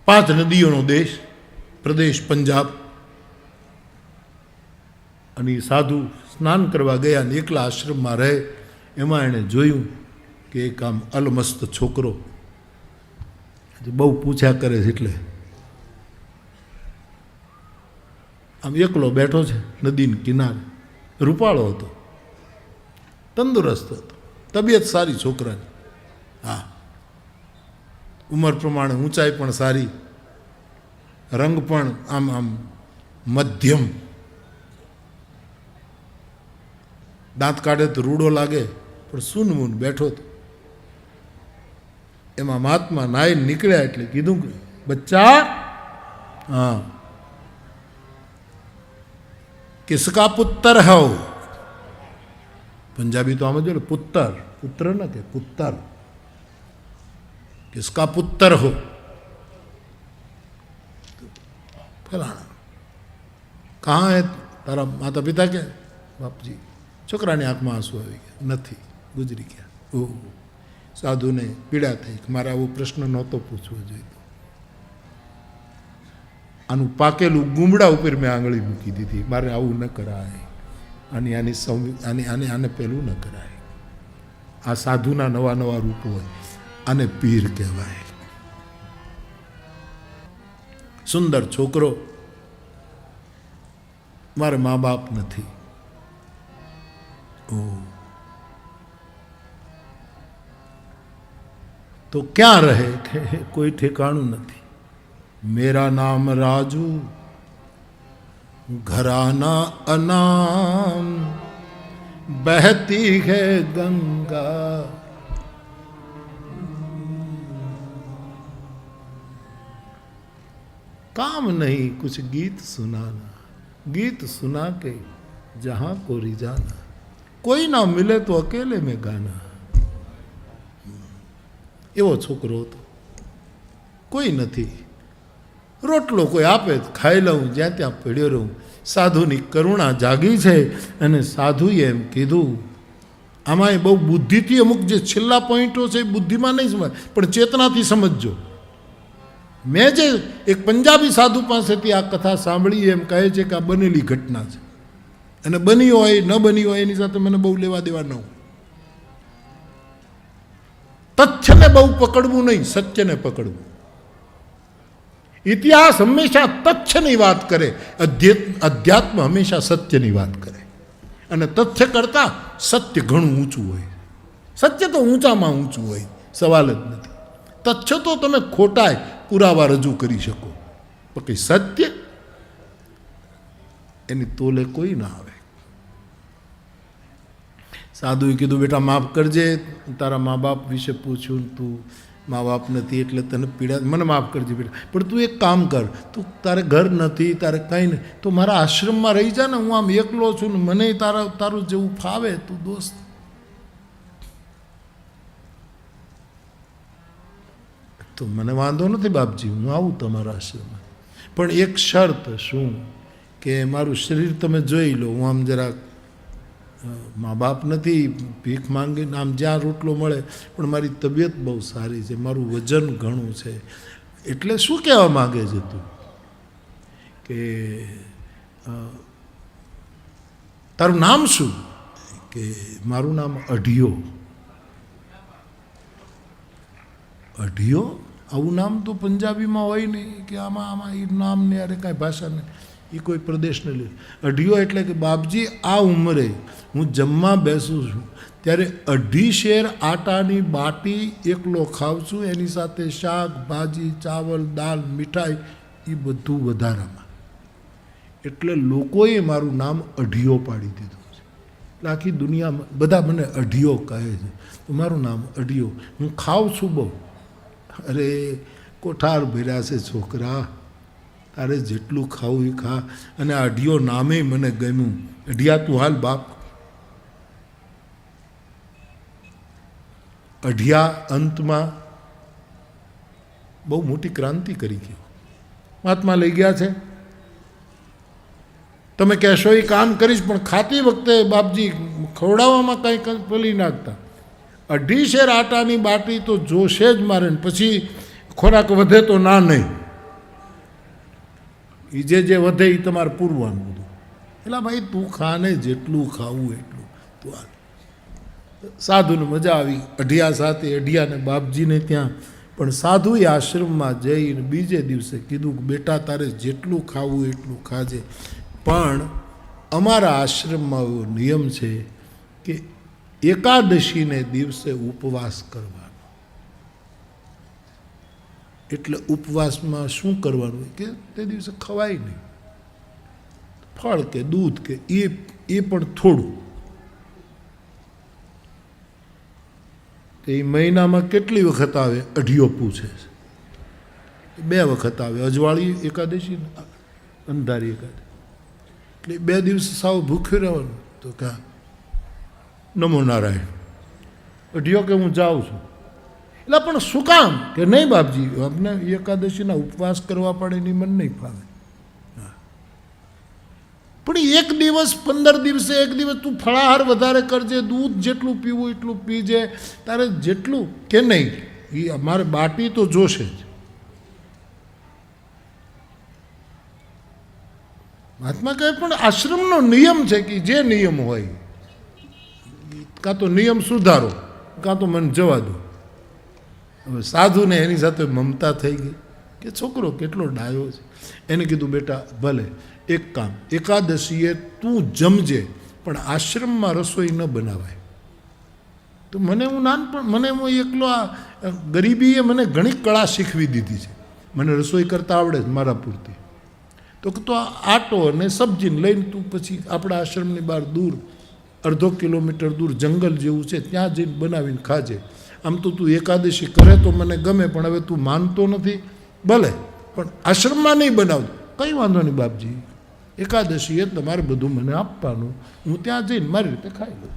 5 નદીઓનો દેશ પ્રદેશ પંજાબ. અને એ સાધુ સ્નાન કરવા ગયા ને એકલા આશ્રમમાં રહે. એમાં એણે જોયું કે એક આમ અલમસ્ત છોકરો બહુ પૂછ્યા કરે છે, એટલે આમ એકલો બેઠો છે નદીના કિનારે. રૂપાળો હતો, તંદુરસ્ત હતો, તબિયત સારી છોકરાની. હા, ઉંમર પ્રમાણે ઊંચાઈ પણ સારી, રંગ પણ આમ આમ મધ્યમ. દાંત કાઢે તો રૂડો લાગે, પણ સૂનમૂન બેઠો હતો. એમાં મહાત્મા નાઈ નીકળ્યા એટલે કીધું કે બચ્ચા, હા, કિસકા પુત્ર હો. પંજાબી તો આમ જ પુત્ર, પુત્ર ન કે પુત્ર. किसका पुत्र हो? फलाना. कहाँ है तारा माता पिता? के बाप जी. छोकराની આંખમાં આંસુ આવી ગયા. નથી, ગુજરી ગયા. ઓહ, સાધુને પીડા થઈ કે મારે આવો પ્રશ્ન નહોતો પૂછવો જોઈતો. આનું પાકેલું ગુમડા ઉપર મેં આંગળી મૂકી દીધી. મારે આવું ન કરાય, આને પેલું ન કરાય. આ સાધુના નવા નવા રૂપો હોય, આને પીર કહેવાય. સુંદર છોકરો, મારે મા બાપ નથી. ઓ, તો ક્યાં રહે? કોઈ ઠેકાણું નથી. મેરા નામ રાજુ, ઘરાના અનામ, બહતી है गंगा. काम नहीं कुछ गीत सुनाना, गीत सुना के जहां को रिझाना. कोई ना मिले तो अकेले में गाना. એવો છોકરો હતો. કોઈ નથી. રોટલો કોઈ આપે ખાઈ લઉં, જ્યાં ત્યાં પડ્યો રહું. સાધુની કરુણા જાગી છે અને સાધુએ એમ કીધું. આમાં બહુ બુદ્ધિથી અમુક જે છેલ્લા પોઈન્ટો છે એ બુદ્ધિમાં નહીં સમજ, પણ ચેતનાથી સમજજો. મેં જે એક પંજાબી સાધુ પાસેથી આ કથા સાંભળી, એમ કહે છે કે આ બનેલી ઘટના છે, અને બની હોય ન બની હોય એની સાથે મને બહુ લેવા દેવા ન હોય. તથ્યને બહુ પકડવું નહીં, સત્યને પકડવું. ઇતિહાસ હંમેશા તથ્યની વાત કરે, અધ્યાત્મ હંમેશા સત્યની વાત કરે. અને તથ્ય કરતાં સત્ય ઘણું ઊંચું હોય. સત્ય તો ઊંચામાં ઊંચું હોય, સવાલ જ નથી. તથ્ય તો તમે ખોટાય પુરાવા રજૂ કરી શકો, પણ સત્ય એની તોલે કોઈ ના આવે. સાધુએ કીધું, બેટા માફ કરજે, તારા મા બાપ વિશે પૂછ્યું, તું મા બાપ નથી એટલે તને પીડા, મને માફ કરજે બેટા. પણ તું એક કામ કર, તું તારે ઘર નથી, તારે કંઈ નહીં, તો મારા આશ્રમમાં રહી જા ને. હું આમ એકલો છું ને, મને તારું જેવું ફાવે, તું દોસ્ત. તો મને વાંધો નથી બાપજી, હું આવું તમારા આશ્રમમાં, પણ એક શરત. શું? કે મારું શરીર તમે જોઈ લો. હું આમ જરાક, મા બાપ નથી, ભીખ માંગીને આમ જ્યાં રોટલો મળે, પણ મારી તબિયત બહુ સારી છે, મારું વજન ઘણું છે. એટલે શું કહેવા માગે છે તું? કે તારું નામ શું? કે મારું નામ અઢિયો. અઢિયો? આવું નામ તો પંજાબીમાં હોય નહીં, કે આમાં એ નામને અરે કાંઈ ભાષા નહીં, એ કોઈ પ્રદેશને લે. અઢિયો એટલે કે બાપજી, આ ઉંમરે હું જમવા બેસું છું ત્યારે 2.5 શેર આટાની બાટી એકલો ખાઉં છું, એની સાથે શાક, ભાજી, ચાવલ, દાળ, મીઠાઈ, એ બધું વધારામાં. એટલે લોકોએ મારું નામ અઢિયો પાડી દીધું છે. એટલે આખી દુનિયામાં બધા મને અઢિયો કહે છે. તો મારું નામ અઢિયો. હું ખાઉં છું બહુ. અરે કોઠાર ભર્યા છે છોકરા, તારે જેટલું ખાવું એ ખા. અને આ અઢિયો નામે મને ગમ્યું. અઢિયા તું હાલ બાપ. અઢિયા અંતમાં બહુ મોટી ક્રાંતિ કરી ગયો. મહાત્મા લઈ ગયા છે. તમે કહેશો એ કામ કરીશ, પણ ખાતી વખતે બાપજી ખવડાવવામાં કંઈ પલી નાખતા. 2.5 શેર આટાની બાટી તો જોશે જ મારે, પછી ખોરાક વધે તો ના નહીં. એ જે વધે એ તમારે પૂરવાનું બધું. એટલે ભાઈ તું ખા ને જેટલું ખાવું એટલું તું આ. સાધુને મજા આવી અઢિયા સાથે, અઢિયાને બાપજીને ત્યાં. પણ સાધુએ આશ્રમમાં જઈને બીજે દિવસે કીધું કે બેટા તારે જેટલું ખાવું એટલું ખાજે, પણ અમારા આશ્રમમાં એવો નિયમ છે કે એકાદશીને દિવસે ઉપવાસ કરવાનો. એટલે ઉપવાસમાં શું કરવાનું કે તે દિવસે ખવાય નહીં, ફળ કે દૂધ કે એ પણ થોડું. એ મહિનામાં કેટલી વખત આવે અઢિયો પૂછે છે. 2 વખત આવે, અજવાળી એકાદશી, અંધારી એકાદશી. એટલે 2 દિવસ સાવ ભૂખ્યું રહેવાનું. તો ક્યાં નમો નારાયણ, અઢિયો કે હું જાઉં છું. એટલે પણ શું કામ કે નહીં બાપજી આપણે એકાદશીના ઉપવાસ કરવા પડે એની મન નહીં ફાવે. પણ 1 દિવસ 15 દિવસે 1 દિવસ તું ફળાહાર વધારે કરજે, દૂધ જેટલું પીવું એટલું પીજે, તારે જેટલું કે નહીં એ અમારે બાટી તો જોશે જ. મહાત્મા કહે પણ આશ્રમનો નિયમ છે કે જે નિયમ હોય કાં તો નિયમ સુધારો કાં તો મને જવા દો. હવે સાધુને એની સાથે મમતા થઈ ગઈ કે છોકરો કેટલો ડાયો છે. એને કીધું બેટા ભલે એક કામ, એકાદશીએ તું જમજે પણ આશ્રમમાં રસોઈ ન બનાવાય. તો મને હું મને હું એકલો આ ગરીબીએ મને ઘણી કળા શીખવી દીધી છે. મને રસોઈ કરતાં આવડે જ મારા પૂરતી. તો આટો અને સબ્જીને લઈને તું પછી આપણા આશ્રમની બહાર દૂર 1/2 કિલોમીટર દૂર જંગલ જેવું છે ત્યાં જઈને બનાવીને ખાજે. આમ તો તું એકાદશી કરે તો મને ગમે, પણ હવે તું માનતો નથી ભલે, પણ આશ્રમમાં નહીં બનાવતો. કંઈ વાંધો નહીં બાપજી, એકાદશી એ તમારે બધું મને આપવાનું, હું ત્યાં જઈને મારી રીતે ખાઈ લઉં.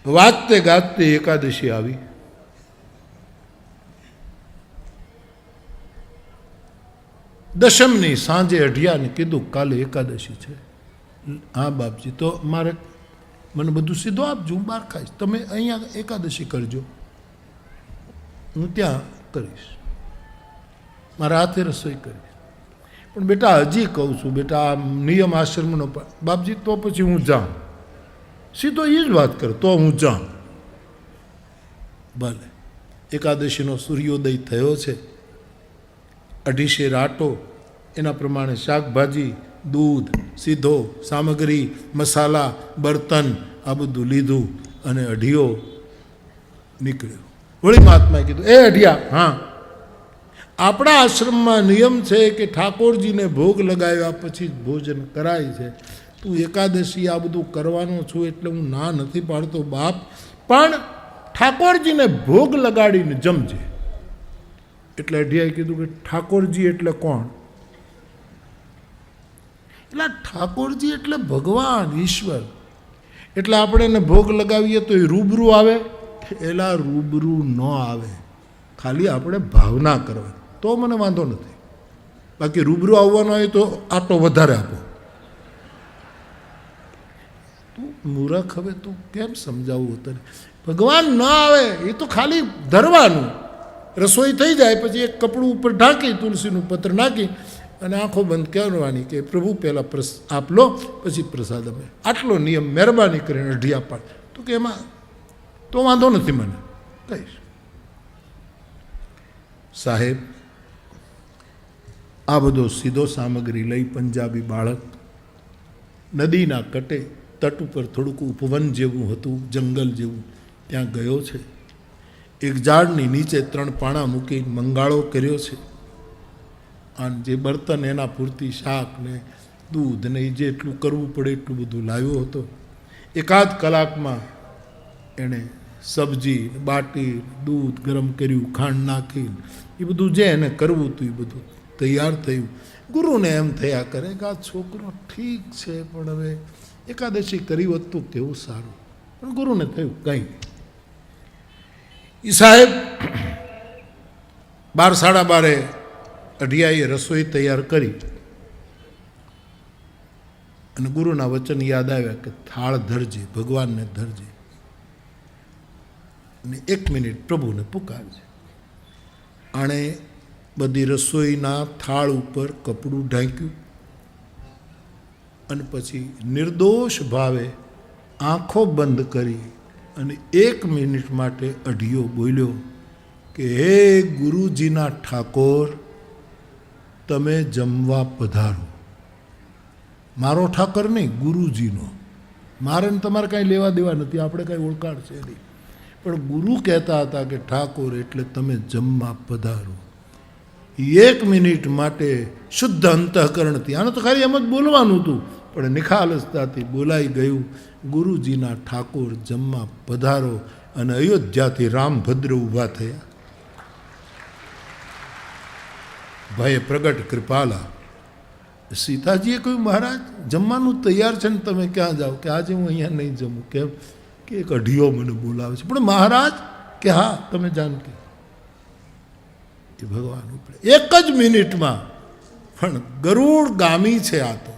વાજતે ગાજતે એકાદશી આવી. દશમની સાંજે અઢિયાને કીધું કાલે એકાદશી છે. હા બાપજી, તો મારે મને બધું સીધો આપજો, હું બહાર ખાઈશ, તમે અહીંયા એકાદશી કરજો, હું ત્યાં કરીશ, મારા હાથે રસોઈ કરીશ. પણ બેટા હજી કહું છું બેટા, આ નિયમ આશ્રમનો બાપજી, તો પછી હું જાઉં. સીધો એ જ વાત કરે, તો હું જાઉં. ભલે એકાદશીનો સૂર્યોદય થયો છે. 2.5 શેર આટો, એના પ્રમાણે શાકભાજી, દૂધ, સીધો, સામગ્રી, મસાલા, બર્તન આ બધું લીધું અને અઢિયો નીકળ્યો. વળી મહાત્માએ કીધું એ અઢિયા, હા આપણા આશ્રમમાં નિયમ છે કે ઠાકોરજીને ભોગ લગાવ્યા પછી જ ભોજન કરાય છે. તું એકાદશી આ બધું કરવાનો છું એટલે હું ના નથી પાડતો બાપ, પણ ઠાકોરજીને ભોગ લગાડીને જમજે. એટલે અઢિયાએ કીધું કે ઠાકોરજી એટલે કોણ? એટલે ઠાકોરજી એટલે ભગવાન ઈશ્વર. એટલે આપણે એને ભોગ લગાવીએ તો એ રૂબરૂ આવે? એલા રૂબરૂ ન આવે, ખાલી આપણે ભાવના કરવાની, તો મને વાંધો નથી. બાકી રૂબરૂ આવવાનો હોય તો આટો વધારે આપો. તું મૂરખ, હવે તું કેમ સમજાવવું તને? ભગવાન ન આવે એ તો ખાલી ધરવાનું, રસોઈ થઈ જાય પછી એક કપડું ઉપર ઢાંકી તુલસીનું પત્ર નાખી અને આંખો બંધ કરવાની કે પ્રભુ પહેલાં આપ લો પછી પ્રસાદ અમે. આટલો નિયમ મહેરબાની કરીને અઢિયા પાડ. તો કે એમાં તો વાંધો નથી, મને કહીશ. સાહેબ આ બધો સીધો સામગ્રી લઈ પંજાબી બાળક નદીના કટે તટ ઉપર થોડુંક ઉપવન જેવું હતું, જંગલ જેવું, ત્યાં ગયો છે. એક ઝાડની નીચે 3 પાણા મૂકીને મંગાળો કર્યો છે. અને જે બર્તન એના પૂરતી શાક ને દૂધ ને જેટલું કરવું પડે એટલું બધું લાવ્યો હતો. 1/2 કલાકમાં એણે સબ્જી, બાટી, દૂધ ગરમ કર્યું, ખાંડ નાખી, એ બધું જે એને કરવું હતું એ બધું તૈયાર થયું. ગુરુને એમ થયા કરે કે આ છોકરો ઠીક છે, પણ હવે એકાદશી કરી હોત તો કેવું સારું. પણ ગુરુને થયું કંઈ એ સાહેબ 12 સાડા 12 અઢિયાએ રસોઈ તૈયાર કરી અને ગુરુના વચન યાદ આવ્યા કે થાળ ધરજે, ભગવાનને ધરજે અને 1 મિનિટ પ્રભુને પુકારજે. આણે બધી રસોઈના થાળ ઉપર કપડું ઢાંક્યું અને પછી નિર્દોષ ભાવે આંખો બંધ કરી અને 1 મિનિટ માટે અઢિયો બોલ્યો કે હે ગુરુજીના ઠાકોર, તમે જમવા પધારો. મારો ઠાકર નહીં, ગુરુજીનો. મારે ને તમારે કાંઈ લેવા દેવા નથી, આપણે કાંઈ ઓળખાણ છે નહીં, પણ ગુરુ કહેતા હતા કે ઠાકોર એટલે તમે જમવા પધારો. 1 મિનિટ માટે શુદ્ધ અંતઃકરણથી, આને તો ખાલી એમ જ બોલવાનું હતું, પણ નિખાલસતાથી બોલાઈ ગયું, ગુરુજીના ઠાકોર જમવા પધારો. અને અયોધ્યાથી રામભદ્ર ઊભા થયા. ભય પ્રગટ કૃપાલા. સીતાજીએ કહ્યું, મહારાજ જમવાનું તૈયાર છે ને તમે ક્યાં જાઓ? કે આજે હું અહીંયા નહીં જમું. કેમ? કે એક અઢિયો મને બોલાવે છે. પણ મહારાજ કે હા, તમે જાનકી. એ ભગવાન ઉપડે 1 જ મિનિટમાં. પણ ગરુડ ગામી છે આ તો.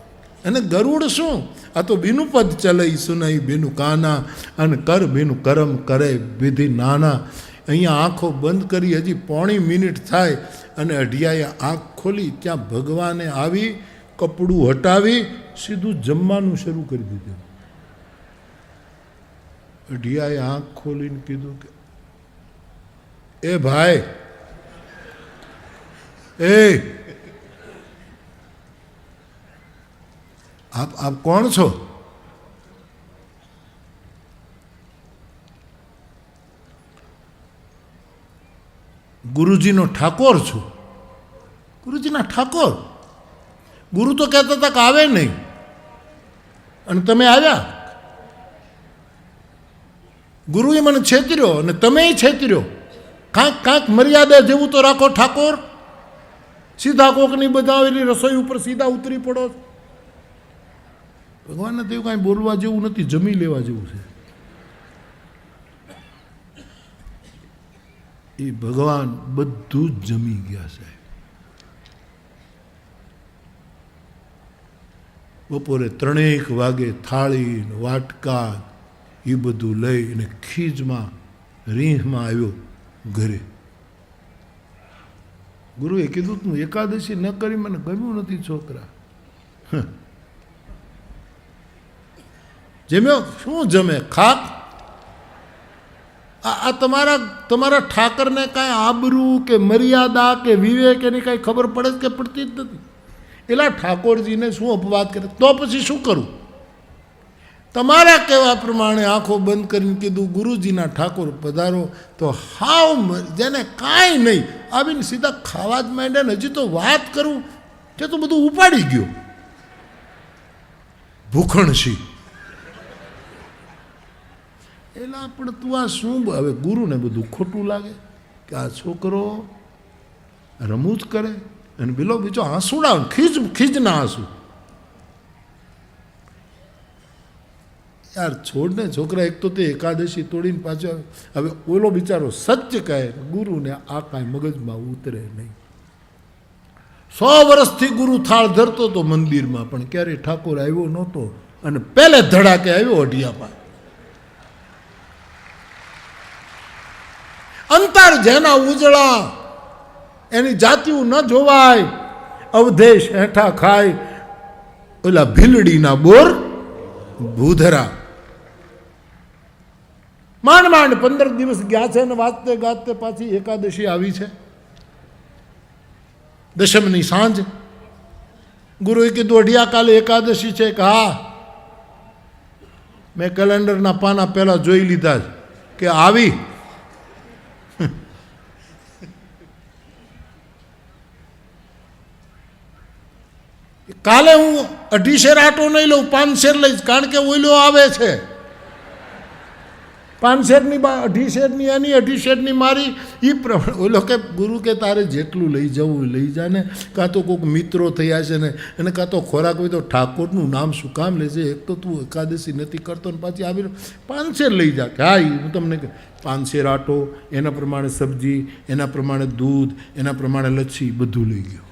અને ગરુડ શું? આ તો બીનું પદ ચલઈ સુનઈ બીનું કાના અને કર બીનું કરમ કરે વિધિ નાના. અહીંયા આંખો બંધ કરી હજી 1.5 મિનિટ થાય અને અઢિયાએ આંખ ખોલી, ત્યાં ભગવાને આવી કપડું હટાવી સીધું જમવાનું શરૂ કરી દીધું. અઢિયાએ આંખ ખોલીને કીધું કે એ ભાઈ, એ આપ કોણ છો? ગુરુજીનો ઠાકોર છું. ગુરુજીના ઠાકોર? ગુરુ તો કહેતા હતા કે આવે નહીં, અને તમે આવ્યા. ગુરુએ મને છેતર્યો અને તમે છેતર્યો. કાંક મર્યાદા જેવું તો રાખો ઠાકોર. સીધા કોકની બનાવેલી રસોઈ ઉપર સીધા ઉતરી પડો. ભગવાનને તેવું કાંઈ બોલવા જેવું નથી, જમી લેવા જેવું છે. એ ભગવાન બધું જ જમી ગયા છે. બપોરે 3 વાગે થાળી વાટકા એ બધું લઈને ખીજમાં રીંહમાં આવ્યો ઘરે. ગુરુએ કીધું તું એકાદશી ન કરી, મને ગમ્યું નથી છોકરા. જમ્યો? શું જમે? ખાક. આ તમારા ઠાકરને કાંઈ આબરૂ કે મર્યાદા કે વિવેક એની કાંઈ ખબર પડે કે પડતી જ નથી. એલા ઠાકોરજીને શું અપવાદ કરે? તો પછી શું કરું? તમારા કહેવા પ્રમાણે આંખો બંધ કરીને કીધું ગુરુજીના ઠાકોર પધારો, તો હાવ જેને કાંઈ નહીં આવીને સીધા ખાવા જ માંડ્યા ને. હજી તો વાત કરું કે તો બધું ઉપાડી ગયો. ભૂખણશી. એલા પણ તું આ શું? હવે ગુરુને બધું ખોટું લાગે કે આ છોકરો રમૂજ કરે અને બીજો આંસુડા ખીજના આંસુ. યાર છોડને છોકરા. એક તો તે એકાદશી તોડીને પાછો હવે ઓલો બિચારો સત્ય કહે, ગુરુને આ કાંઈ મગજમાં ઉતરે નહીં. 100 વર્ષથી ગુરુ થાળ ધરતો હતો મંદિરમાં, પણ ક્યારેય ઠાકોર આવ્યો નહોતો, અને પહેલે ધડાકે આવ્યો અઢિયામાં. અંતર જેના ઉજળા એની જાતિયું ન જોવાય. અવધેશ હેઠા ખાય ઓલા ભીલડીના બોર ભૂધરા. માંડ 15 દિવસ ગયા છે અને વાંચતે ગાતે પાછી એકાદશી આવી છે. દશમની સાંજ. ગુરુએ કીધું અઢિયા કાલે એકાદશી છે. કે હા, મેં કેલેન્ડરના પાના પહેલા જોઈ લીધા કે આવી. કાલે હું 2.5 શેર આટો નહીં લઉં, 5 શેર લઈશ, કારણ કે ઓઈલો આવે છે. 5 શેરની 2.5 શેરની એની 2.5 શેરની મારી. એ પ્રમાણે ઓલો કે ગુરુ કે તારે જેટલું લઈ જવું લઈ જા ને. કાં તો કોઈક મિત્રો થયા છે ને, અને કાં તો ખોરાક હોય તો ઠાકોરનું નામ શું કામ લેશે? એક તો તું એકાદશી નથી કરતો ને પાછી આવી 5 શેર લઈ જા. કે હા, હું તમને 5 શેર આટો, એના પ્રમાણે સબ્જી, એના પ્રમાણે દૂધ, એના પ્રમાણે લચ્છી બધું લઈ ગયો.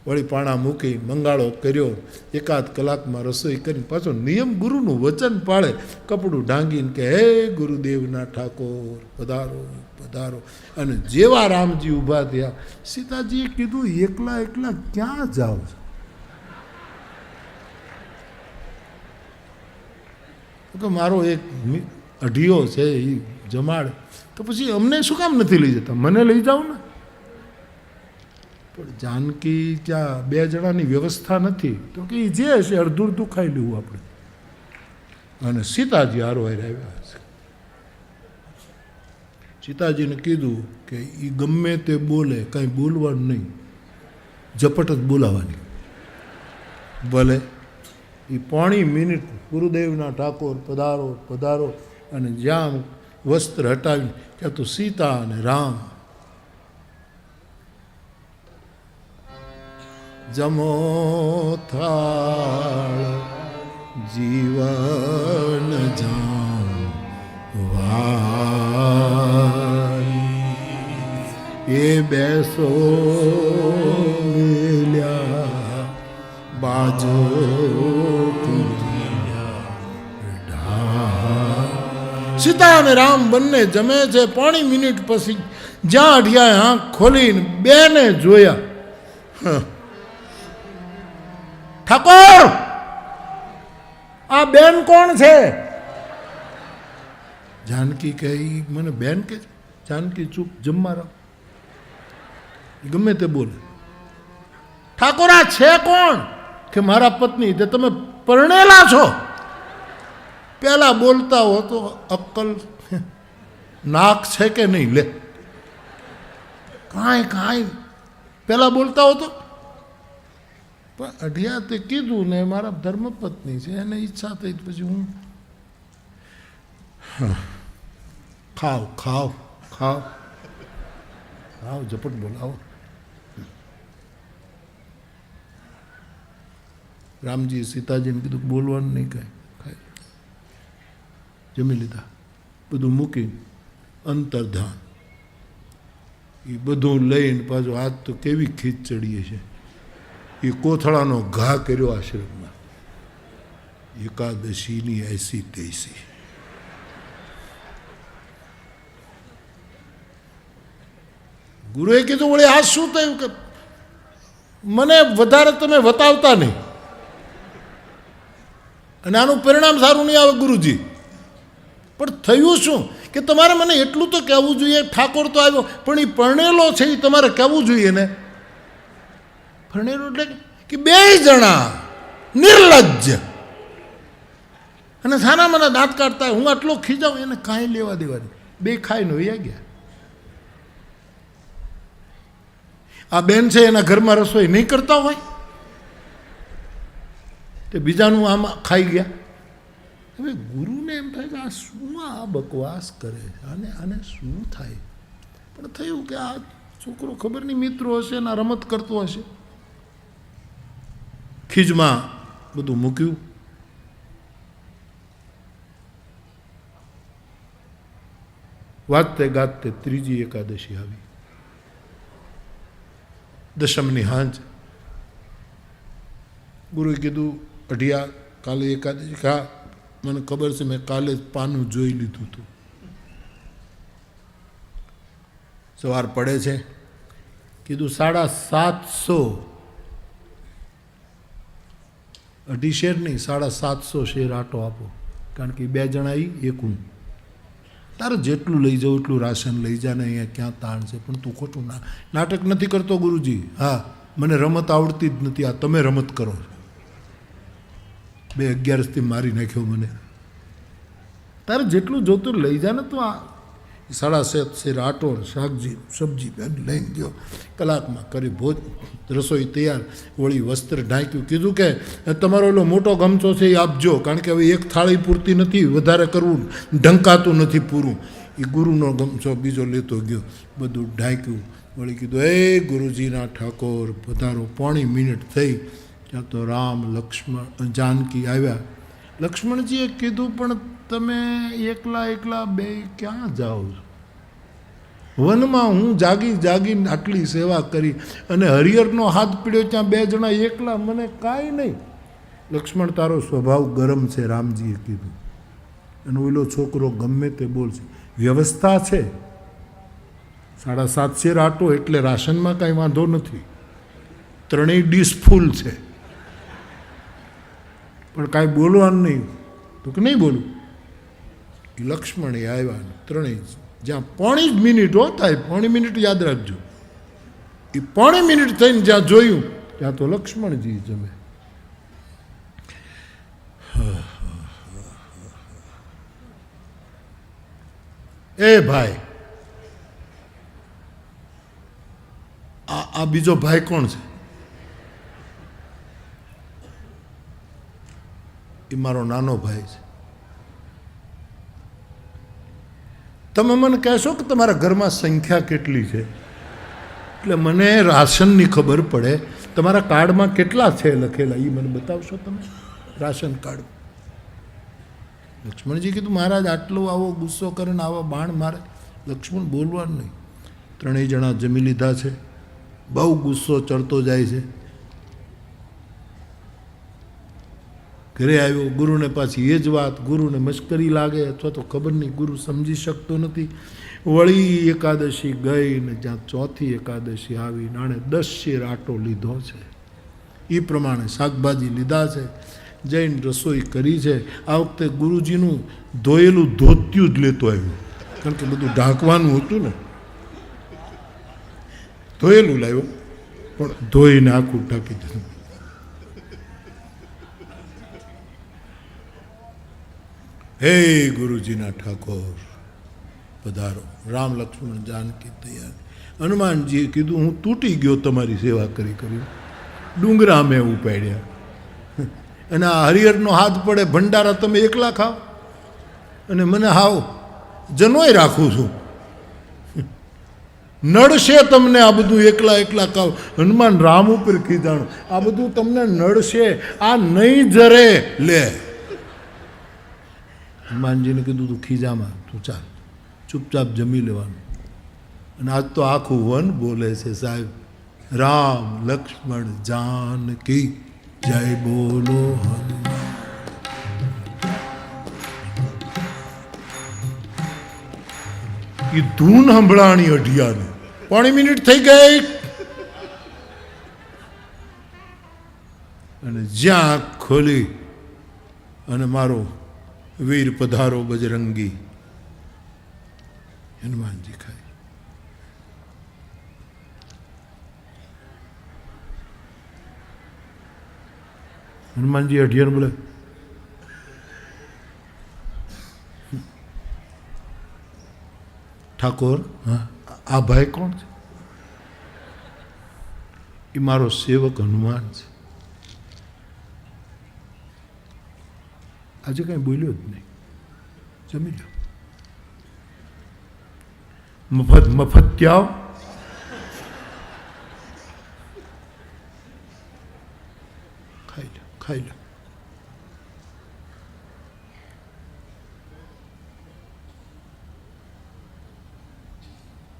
વળી પાણા મૂકી મંગાળો કર્યો, એકાદ કલાકમાં રસોઈ કરીને પાછો નિયમ ગુરુનું વચન પાળે, કપડું ઢાંગીને કે હે ગુરુદેવના ઠાકોર પધારો પધારો. અને જેવા રામજી ઊભા થયા, સીતાજીએ કીધું એકલા એકલા ક્યાં જાઓ છો? કે મારો એક અઢિયો છે એ જમાડે, તો પછી અમને શું કામ નથી લઈ જતા? મને લઈ જાઓ ને. પણ જાનકી ત્યાં 2 જણાની વ્યવસ્થા નથી, તો કે જે હશે અડધું અડધું ખાઈ લેવું આપણે. અને સીતાજી હારવાર આવ્યા છે. સીતાજીને કીધું કે એ ગમે તે બોલે, કાંઈ બોલવાનું નહીં, ઝપટ જ બોલાવાની. ભલે એ 5 મિનિટ ગુરુદેવના ઠાકોર પધારો પધારો, અને જ્યાં વસ્ત્ર હટાવીને ત્યાં તો સીતા અને રામ. જમો થાળ જીવન જાવાય, એ બેસો મેલ્યા બાજો. સીતા અને રામ બંને જમે છે. 5 મિનિટ પછી જ્યાં અઢિયાએ આંખ ખોલીને બેને જોયા, ઠાકોર આ બેન કોણ છે? જાનકી કહે મને બેન કે? જાનકી ચૂપ, જમવા રહો, ગમે તે બોલે. ઠાકોર આ છે કોણ? કે મારા પત્ની. તે તમે પરણેલા છો? પેલા બોલતા હો તો અક્કલ નાક છે કે નહીં? લે કાંઈ પેલા બોલતા હો તો. પણ અઢિયા તે કીધું ને મારા ધર્મપત્ની છે, એને ઈચ્છા થઈ પછી હું ખાવ ખાવ ખાવ ખાવ, ઝપટ બોલાવો. રામજી સીતાજીને કીધું બોલવાનું નહીં કાંઈ. જમી લીધા, બધું મૂકી અંતર્ધાન. એ બધું લઈને પાછું આજ તો કેવી ખીચ ચડીએ છે. એ કોથળાનો ઘા કર્યો આશ્રમમાં, એકાદશીની એસી તેસી. ગુરુએ કીધું વળી આ શું થયું? કે મને વધારે તમે વતાવતા નહીં, અને આનું પરિણામ સારું નહીં આવે ગુરુજી. પણ થયું શું કે તમારે મને એટલું તો કહેવું જોઈએ, ઠાકોર તો આવ્યો પણ એ પરણેલો છે, એ તમારે કહેવું જોઈએ ને. પરણેલો એટલે કે 2 જણા નિર્લજ્જ અને સાના મને દાંત કાઢતા. હું આટલો ખીજાવું, એને કાંઈ લેવા દેવાની. 2 ખાઈને વયા ગયા. આ બેન છે એના ઘરમાં રસોઈ નહીં કરતા હોય, તે બીજાનું આમાં ખાઈ ગયા. હવે ગુરુને એમ થાય કે આ શું આ બકવાસ કરે, આને શું થાય? પણ થયું કે આ છોકરો ખબર નહીં મિત્રો હશે ને રમત કરતો હશે. ખીજમાં બધું મૂક્યું. વાજતે ગાજતે 3જી એકાદશી આવી. દશમની હાંજ. ગુરુએ કીધું અઢિયા કાલે એકાદશી. હા મને ખબર છે, મેં કાલે જ પાનું જોઈ લીધું હતું. સવાર પડે છે. કીધું 750 અઢી શેર નહીં, 750 શેર આટો આપો, કારણ કે 2 જણા એક હું. તારે જેટલું લઈ જાઉં એટલું રાશન લઈ જા ને, અહીંયા ક્યાં તાણ છે. પણ તું ખોટું નાટક નથી કરતો ગુરુજી. હા મને રમત આવડતી જ નથી, આ તમે રમત કરો. 211થી મારી નાખ્યો મને. તારે જેટલું જોતું લઈ જા ને. તો આ 7.5 શેર આટો, શાકજી સબ્જી લઈને ગયો. કલાકમાં કરી ભોજ રસોઈ તૈયાર. વળી વસ્ત્ર ઢાંક્યું. કીધું કે તમારો એલો મોટો ગમચો છે એ આપજો, કારણ કે હવે એક થાળી પૂરતી નથી, વધારે કરવું ઢંકાતું નથી પૂરું. એ ગુરુનો ગમચો બીજો લેતો ગયો. બધું ઢાંક્યું. વળી કીધું એ ગુરુજીના ઠાકોર પધારો. 5 મિનિટ થઈ ત્યાં તો રામ લક્ષ્મણ જાનકી આવ્યા. લક્ષ્મણજીએ કીધું પણ તમે એકલા 2 ક્યાં જાઓ છો? વનમાં હું જાગીને આટલી સેવા કરી અને હરિહરનો હાથ પીડ્યો ત્યાં 2 જણા એકલા, મને કાંઈ નહીં. લક્ષ્મણ તારો સ્વભાવ ગરમ છે, રામજીએ કીધું. અને ઓલો છોકરો ગમે તે બોલશે, વ્યવસ્થા છે. 7.5 શેર આટો એટલે રાશનમાં કાંઈ વાંધો નથી, 3 ડીશ ફૂલ છે, પણ કાંઈ બોલવાનું નહીં. તો કે નહીં બોલું. એ લક્ષ્મણે આવ્યા, 3 જ્યાં 1.5 મિનિટ થાય, 1.5 મિનિટ યાદ રાખજો. એ 1.5 મિનિટ થઈને જ્યાં જોયું ત્યાં તો લક્ષ્મણજી જમે. એ ભાઈ, આ બીજો ભાઈ કોણ છે? એ મારો નાનો ભાઈ છે. તમે મને કહેશો કે તમારા ઘરમાં સંખ્યા કેટલી છે, એટલે મને રાશનની ખબર પડે. તમારા કાર્ડમાં કેટલા છે લખેલા એ મને બતાવશો તમે, રાશન કાર્ડ? લક્ષ્મણજી કીધું, મહારાજ આટલો આવો ગુસ્સો કરે ને આવા બાણ મારે. લક્ષ્મણ બોલવાનું નહીં. 3 જણા જમી લીધા છે, બહુ ગુસ્સો ચડતો જાય છે. ઘરે આવ્યો, ગુરુને પાછી એ જ વાત, ગુરુને મશ્કરી લાગે અથવા તો ખબર નહીં, ગુરુ સમજી શકતો નથી. વળી એકાદશી ગઈ ને જ્યાં 4થી એકાદશી આવી, નાણે 10 શેર આટો લીધો છે. એ પ્રમાણે શાકભાજી લીધા છે, જઈને રસોઈ કરી છે. આ વખતે ગુરુજીનું ધોયેલું ધોતિયું જ લેતો આવ્યું, કારણ કે બધું ઢાંકવાનું હતું ને. ધોયેલું લાવ્યો, પણ ધોઈને આખું ઢાંકી દીધું. હે ગુરુજીના ઠાકોર પધારો. રામ લક્ષ્મણ જાનકી તૈયાર. હનુમાનજીએ કીધું, હું તૂટી ગયો તમારી સેવા કરી કરી, ડુંગરા મેં ઉપાડ્યા, અને આ હરિહરનો હાથ પડે, ભંડારા તમે એકલા ખાઓ અને મને હાવ જનોય રાખું છું. નડશે તમને આ બધું, એકલા ખાઓ. હનુમાન રામ ઉપર કીધાણું, આ બધું તમને નડશે, આ નહીં જરે લે. હનુમાનજીને કીધું, તું ખીજામાં, તું ચાલ, ચૂપચાપ જમી લેવાનું. અને આજ તો આખું વન બોલે છે સાહેબ, રામ લક્ષ્મણ જાનકી જય બોલો હનુમાન. એ ધૂન સંભળાણી અઢિયાને. 1.5 મિનિટ થઈ ગઈ અને જ્યાં આંખ ખોલી અને મારો વીર પધારો બજરંગી, હનુમાનજી ખાય. હનુમાનજી અઢિયાર બોલે, ઠાકોર, હા આ ભાઈ કોણ છે? એ મારો સેવક હનુમાન છે. આજે કાંઈ બોલ્યો જ નહીં, જમી લો. મફત ત્યાવ. ખાઈ લો.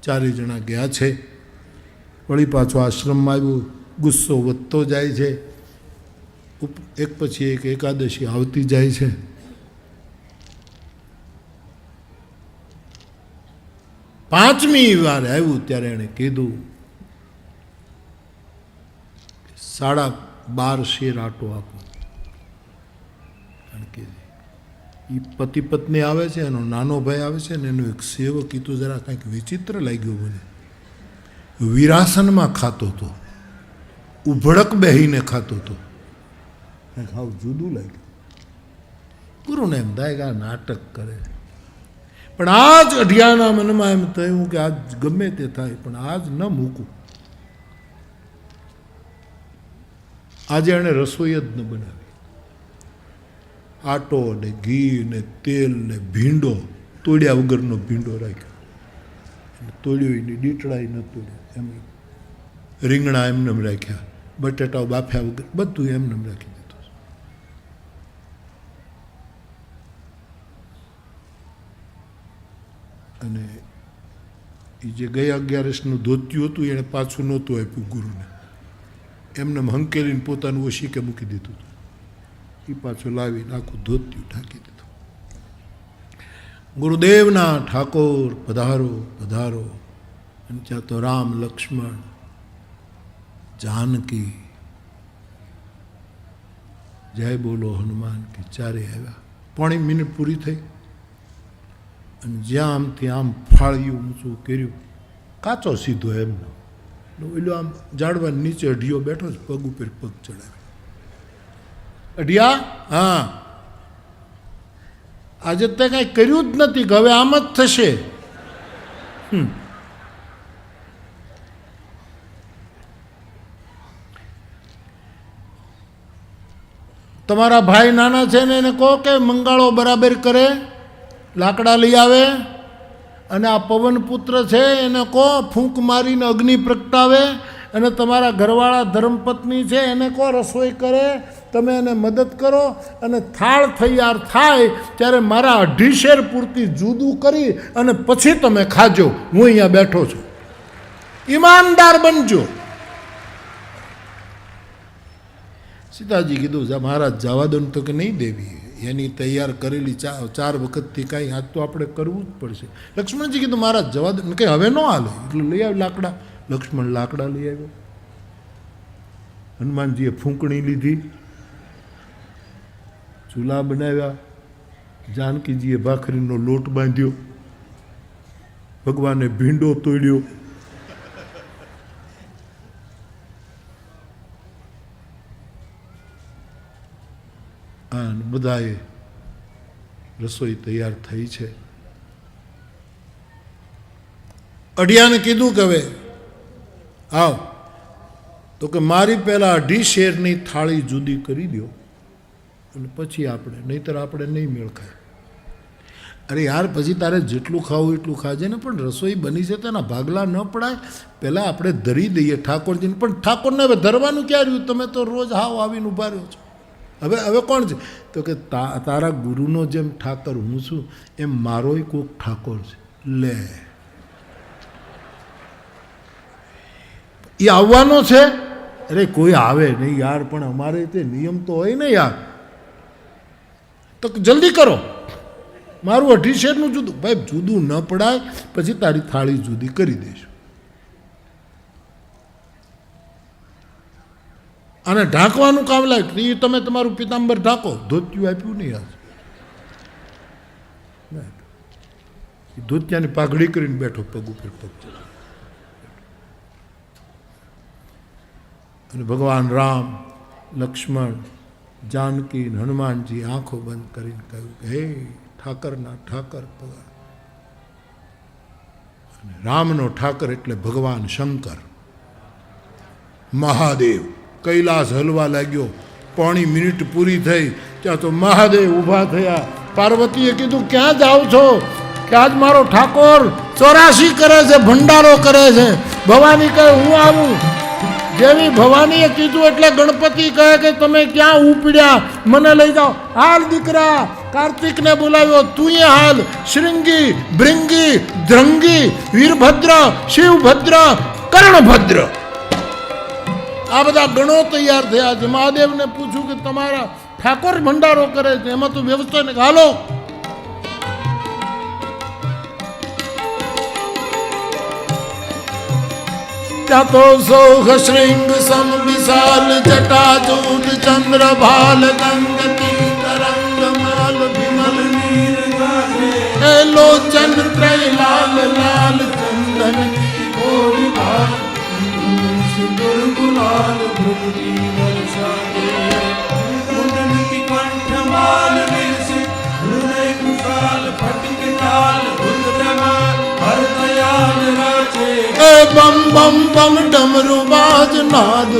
ચારે જણા ગયા છે. વળી પાછો આશ્રમમાં આવ્યું. ગુસ્સો વધતો જાય છે, એક પછી એક એકાદશી આવતી જાય છે. પાંચમી વાર આવ્યું ત્યારે એણે કીધું, 12.5 શેર આટો આપો. કારણ કે એ પતિ પત્ની આવે છે, એનો નાનો ભાઈ આવે છે ને એનો એક સેવક. એ તો જરા કંઈક વિચિત્ર લાગ્યો મને. વિરાસનમાં ખાતો હતો, ઉભડક બેહીને ખાતો હતો, કંઈક હાવ જુદું લાગ્યું. ગુરુને એમ થાય કે આ નાટક કરે. પણ આજ અઢિયાના મનમાં એમ થયું કે આજ ગમે તે થાય પણ આજ ન મૂકું. આજે એણે રસોઈ જ ન બનાવી. આટો ને ઘી ને તેલ ને ભીંડો, તોડ્યા વગરનો ભીંડો રાખ્યો. તોડ્યો ને દીટડા ન તોડ્યા, એમ રીંગણા એમને રાખ્યા, બટેટાઓ બાફ્યા વગર બધું એમને રાખી દીધું. અને એ જે ગયા 11નું ધોત્યું હતું એણે પાછું નહોતું આપ્યું ગુરુને, એમને હંકેલીને પોતાનું ઓશીકે મૂકી દીધું હતું. એ પાછું લાવીને આખું ધોત્યું ઢાંકી દીધું. ગુરુદેવના ઠાકોર પધારો પધારો. અને ત્યાં તો રામ લક્ષ્મણ જાનકી જય બોલો હનુમાન કે ચારે આવ્યા. 5 મિનિટ પૂરી થઈ અને જ્યાં આમથી આમ ફાળ્યું ઊંચું કર્યું, કાચો સીધો એમનો ઓલો આમ ઝાડવા નીચે અઢિયો બેઠો છે, પગ ઉપર પગ ચડાવે. અઢિયા, હા આજે તે કાંઈ કર્યું જ નથી કે હવે આમ જ થશે. તમારા ભાઈ નાના છે ને એને કહો કે મંગાળો બરાબર કરે, લાકડા લઈ આવે. અને આ પવનપુત્ર છે એને કહો ફૂંક મારીને અગ્નિ પ્રગટાવે. અને તમારા ઘરવાળા ધર્મપત્ની છે એને કહો રસોઈ કરે, તમે એને મદદ કરો. અને થાળ તૈયાર થાય ત્યારે મારા 2.5 શેર પૂરતી જુદું કરી અને પછી તમે ખાજો. હું અહીંયા બેઠો છું. ઈમાનદાર બનજો. સીતાજી કીધું મહારાજ જવા દો ને, તો કે નહીં દેવી, એની તૈયાર કરેલી 4 વખતથી કાંઈ આજ તો આપણે કરવું જ પડશે. લક્ષ્મણજી કીધું મહારાજ જવા દો, કંઈ હવે ન હાલે એટલે લઈ આવ લાકડા. લક્ષ્મણ લાકડા લઈ આવ્યો. હનુમાનજીએ ફૂંકણી લીધી, ચૂલા બનાવ્યા. જાનકીજીએ ભાખરીનો લોટ બાંધ્યો, ભગવાને ભીંડો તોડ્યો. અને બધાએ રસોઈ તૈયાર થઈ છે. અઢિયાને કીધું કે હવે આવ, તો કે મારી પહેલાં 2.5 શેરની થાળી જુદી કરી દો અને પછી આપણે, નહીંતર આપણે નહીં મેળ ખાય. અરે યાર, પછી તારે જેટલું ખાવું એટલું ખાજે ને, પણ રસોઈ બની છે તેના ભાગલા ન પડાય. પહેલાં આપણે ધરી દઈએ ઠાકોરજીને. પણ ઠાકોરને હવે ધરવાનું ક્યાં રહ્યું? તમે તો રોજ હાવ આવીને ઊભા રહ્યો છો. હવે કોણ છે? તો કે તારા ગુરુનો જેમ ઠાકર હું છું એમ મારોય કોક ઠાકોર છે. લે, એ આવવાનો છે? અરે કોઈ આવે નહીં યાર, પણ અમારે તે નિયમ તો હોય ને યાર. તો જલ્દી કરો, મારું 2.5 શેરનું જુદું. ભાઈ જુદું ન પડાય, પછી તારી થાળી જુદી કરી દઈશું. અને ઢાંકવાનું કામ લાગે એ તમે તમારું પિતાંબર ઢાંકો. ધોતિયું આપ્યું નહીં આજ, ધોતિયાની પાઘડી કરીને બેઠો, પગ ઉપર પગ. અને ભગવાન રામ, લક્ષ્મણ, જાનકી, હનુમાનજી આંખો બંધ કરીને કહ્યું કે હે ઠાકરના ઠાકર પધાર. અને રામનો ઠાકર એટલે ભગવાન શંકર, મહાદેવ. કૈલાસ હલવા લાગ્યો. 5 મિનિટ પૂરી થઈ ત્યાં તો મહાદેવ ઊભા થયા. પાર્વતીએ કીધું ક્યાં જાઓ છો? કે આજ મારો ઠાકોર 84 કરે છે, ભંડારો કરે છે. ભવાની કહે હું આવું. જેવી ભવાનીએ કીધું એટલે ગણપતિ કહે કે તમે ક્યાં ઉપડ્યા, મને લઈ જાઓ. હાલ દીકરા, કાર્તિકને બોલાવ્યો, તું એ હાલ. શૃંગી, ભૃંગી, ધ્રંગી, વીરભદ્ર, શિવભદ્ર, કર્ણભદ્ર, આ બધા ગણો તૈયાર થયા છે. મહાદેવને પૂછ્યું કે તમારા ઠાકોર ભંડારો કરે છે, એમાં તો વ્યવસ્થા ને હાલો. ત્યાં તો સૌખ શૃંગ સમ વિશાલ જટાજૂટ ચંદ્ર ભાલ ગંગતી તરંગ માલ વિમલ નીર ગાજે. એ લોચન ત્રય લાલ લાલ ચંદન ગોરી ભાલ गुलाल भृगुनी वर्षादे. मुंडन की कंठमाल विरसित हृदय कुशाल फटिक ताल रुद्रमाल हर दयाल राजे. ए बम बम बम डमरू बाज नाद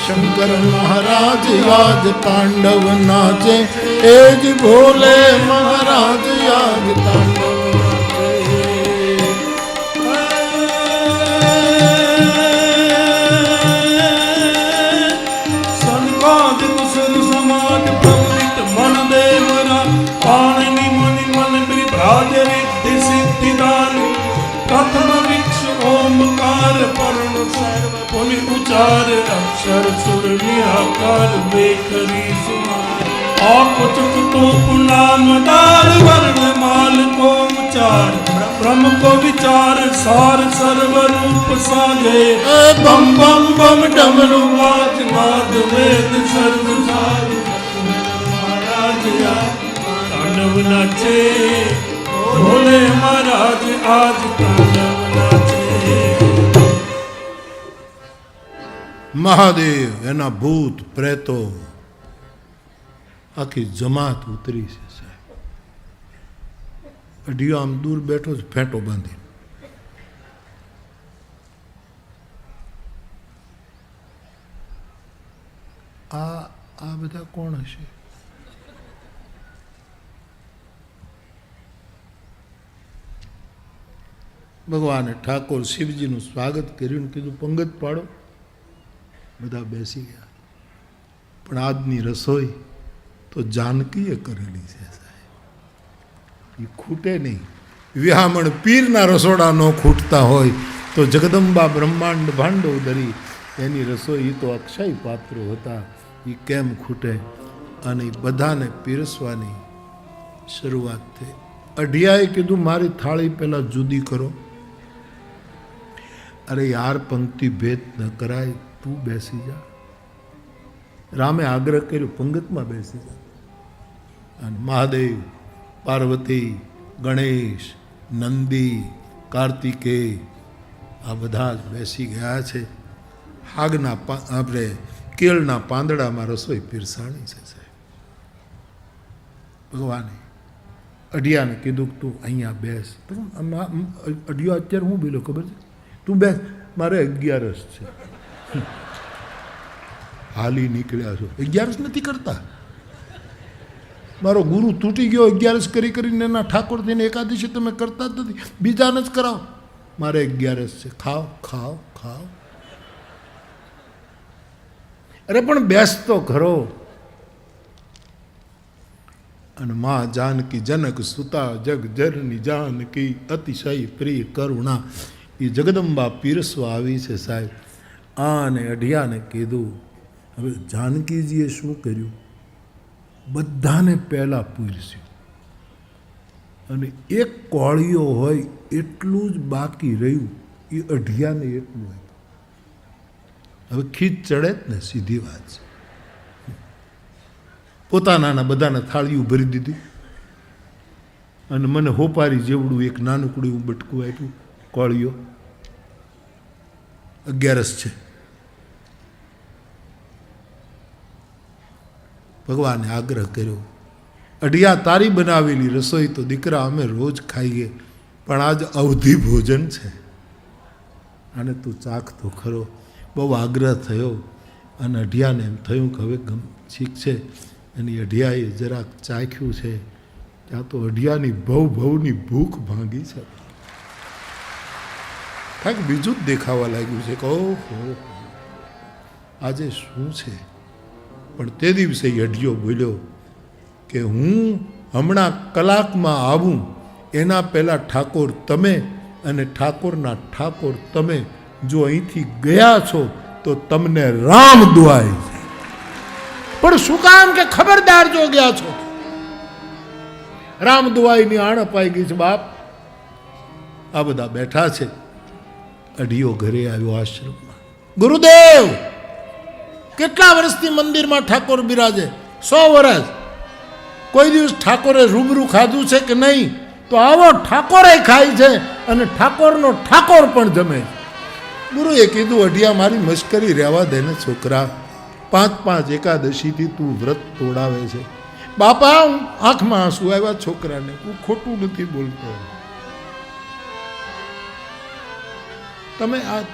शंकर महाराज याद तांडव नाचे. एज भोले महाराज याद तांडव. पाणिनि मुनि मन बिराज रिद्धि सिद्धिदान પ્રથમ વિક્ષ ઓમકાર પર્ણ સર્વ પુનિ ઉચાર અક્ષર સુર નિરાકાર બે કરી સુમાર આકુચક તો પુનામ દાર વર્ણ માલ કો ઉચાર બ્રહ્મ કો વિચાર સાર સર્વ રૂપ સાજે બમ બમ બમ ડમરુ વાજ નાદ વેદ સર્વ સાર મહારાજ તાંડવ નાચે ભોલે મહારાજ આજ તાંડવ નાચે. મહાદેવ એના ભૂત પ્રેતો આખી જમાત ઉતરી છે સાહેબ. અઢિયો આમ દૂર બેઠો છે ફેંટો બાંધી. આ બધા કોણ હશે? ભગવાને ઠાકોર શિવજીનું સ્વાગત કર્યું ને કીધું પંગત પાડો. બધા બેસી ગયા. પણ આજની રસોઈ તો જાનકીએ કરેલી છે સાહેબ, એ ખૂટે નહીં. વિહામણ પીરના રસોડા ન ખૂટતા હોય તો જગદંબા બ્રહ્માંડ ભાંડો ધરી એની રસોઈ એ તો અક્ષય પાત્રો હતા, એ કેમ ખૂટે? અને બધાને પીરસવાની શરૂઆત થઈ. અઢિયાએ કીધું મારી થાળી પહેલાં જુદી કરો. અરે યાર પંક્તિ ભેદ ન કરાય, તું બેસી જા. રામે આગ્રહ કર્યો પંગતમાં બેસી જા. અને મહાદેવ, પાર્વતી, ગણેશ, નંદી, કાર્તિકેય આ બધા જ બેસી ગયા છે. હાગના આપણે કેળના પાંદડામાં રસોઈ પીરસાણી છે સાહેબ. ભગવાને અઢિયાને કીધું કે તું અહીંયા બેસ. અઢિયો અત્યારે હું બોલ્યો ખબર છે? તું બેસ, મારે 11 છે. હાલી નીકળ્યા છો. 11 નથી કરતા. મારો ગુરુ તૂટી ગયો 11 કરી કરીને એના ઠાકોર થઈને એકાદશી તમે કરતા જ નથી, બીજાને જ કરાવો. મારે 11 છે. ખાઓ ખાઓ ખાઓ. અરે પણ બેસ તો ખરો. અને માં જાનકી જનક સુતા જગ જરની જાનકી અતિશય પ્રિય કરુણા એ જગદંબા પીરસવા આવી છે સાહેબ. આને અઢિયાને કીધું. હવે જાનકીજીએ શું કર્યું? બધાને પહેલાં પૂરસ્યું અને એક કોળીઓ હોય એટલું જ બાકી રહ્યું, એ અઢિયાને એટલું હોય. હવે ખીચ ચડે જ ને, સીધી વાત છે. પોતાના બધાને થાળીઓ ભરી દીધી અને મને હોપારી જેવડું એક નાનકડું એવું બટકું આપ્યું. કોળીઓ 11 છે. ભગવાને આગ્રહ કર્યો, અઢિયા તારી બનાવેલી રસોઈ તો દીકરા અમે રોજ ખાઈએ, પણ આજ અવધિ ભોજન છે, અને તું ચાખ તો ખરો. બહુ આગ્રહ થયો અને અઢિયાને એમ થયું કે હવે ઠીક છે. અને અઢિયાએ જરાક ચાખ્યું છે ત્યાં તો અઢિયાની ભવની ભૂખ ભાંગી છે. કાંઈક બીજું જ દેખાવા લાગ્યું છે કે ઓહો આજે શું છે. પણ તે દિવસે અઢિયો બોલ્યો કે હું હમણાં કલાકમાં આવું એના પહેલાં ઠાકોર તમે અને ઠાકોરના ઠાકોર તમે જો અહીંથી ગયા છો તો તમને રામ દુઆય. પણ શું કામ? કે ખબરદાર જો ગયા છો રામ દુઆઈની આણ અપાઈ ગઈ છે બાપ. આ બધા બેઠા છે. અઢિયો ઘરે આવ્યો આશ્રમમાં. ગુરુદેવ, કેટલા વર્ષથી મંદિરમાં ઠાકોર બિરાજે? 100 વર્ષ. કોઈ દિવસ ઠાકોરે રૂબરૂ ખાધું છે કે નહીં? તો આવો ઠાકોરે ખાય છે અને ઠાકોરનો ઠાકોર પણ જમે. ગુરુએ કીધું અઢિયા મારી મશ્કરી રહેવા દે ને છોકરા. 5 એકાદશીથી તું વ્રત તોડાવે છે. બાપા આંખમાં આંસુ આવ્યા છોકરાને. હું ખોટું નથી બોલતો.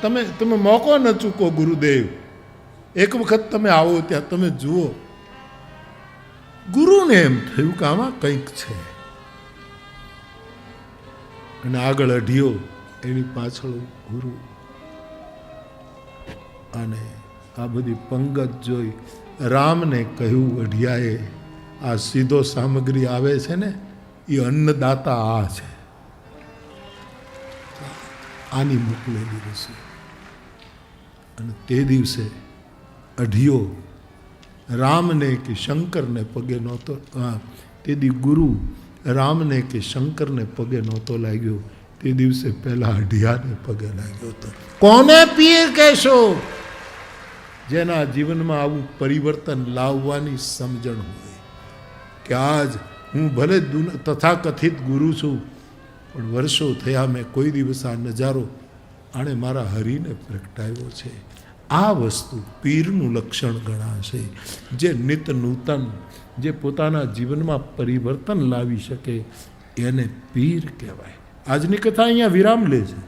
તમે મોકો ન ચૂકો ગુરુદેવ. એક વખત તમે આવો ત્યાં તમે જુઓ. ગુરુને એમ થયું કે આમાં કંઈક છે. અને આગળ અઢિયો, એની પાછળ ગુરુ. અને આ બધી પંગત જોઈ રામને કહ્યું અઢિયાએ, આ સીધો સામગ્રી આવે છે ને એ અન્નદાતા આ છે. આની મોકલેલી રસી. અને તે દિવસે અઢિયો રામને કે શંકરને પગે નહોતો, તે દી ગુરુ રામને કે શંકરને પગે નહોતો લાગ્યો, તે દિવસે પહેલા અઢિયાને પગે લાગ્યો હતો. કોને પીર કહેશો? જેના જીવનમાં આવું પરિવર્તન લાવવાની સમજણ હોય કે આજ હું ભલે તથાકથિત ગુરુ છું, પણ વર્ષો થયા મેં કોઈ દિવસ આ નજારો આણે મારા હરિને પ્રગટાવ્યો છે. આ વસ્તુ પીરનું લક્ષણ ગણાશે. જે નિત નૂતન, જે પોતાના જીવનમાં પરિવર્તન લાવી શકે એને પીર કહેવાય. આજની કથા અહીંયા વિરામ લે છે.